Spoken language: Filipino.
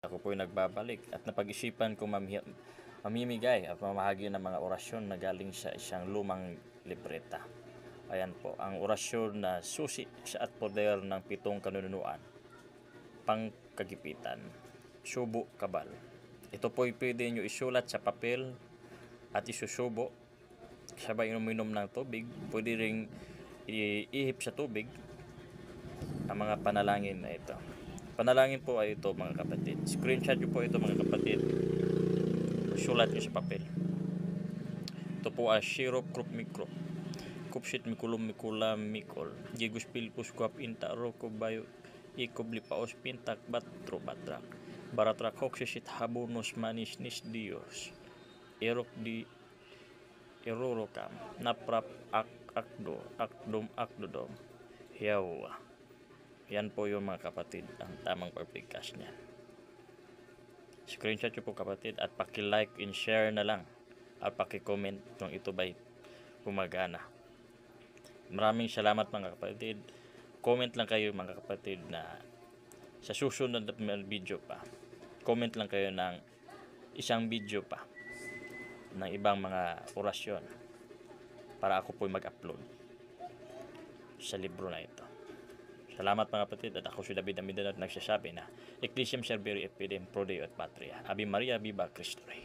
Ako po'y nagbabalik at napag-isipan kong mamimigay at mamahagi ng mga orasyon na galing sa isang lumang libreta. Ayan po, ang orasyon na susi sa at poder ng 7 kanunuan, pangkagipitan, subo, kabal. Ito po'y pwede nyo isulat sa papel at isusubo, sabay uminom ng tubig. Pwede ring iihip sa tubig ang mga panalangin na ito. Panalangin po ay ito, mga kapatid. Screenshot nyo po ito, mga kapatid. Sulat nyo sa papel. Ito po ay Shiro Krup Mikro. Kupsit Mikulum Mikulam Mikol. Gigus Pilpus Kuap Inta Roko Bayo Ikobli Paos Pintak Batro Batrak. Baratrak Hoksisit Habunus Manis Nis Dios. Erok di Erorokam. Naprap Akdo Akdom Akdodom. Yawa. Yan po yung, mga kapatid, ang tamang pagpigkas niyan. Screenshot nyo po, kapatid, at paki-like and share na lang at paki-comment kung ito ba'y gumagana. Maraming salamat, mga kapatid. Comment lang kayo, mga kapatid, na sa susunod na video pa, comment lang kayo ng isang video pa ng ibang mga orasyon para ako po'y mag-upload sa libro na ito. Salamat, mga kapatid, at ako si David Amidan at nagsasabi na Ecclesiam Serveri Epidem Pro Deo et Patria. Ave Maria, Viva Cristo Rey.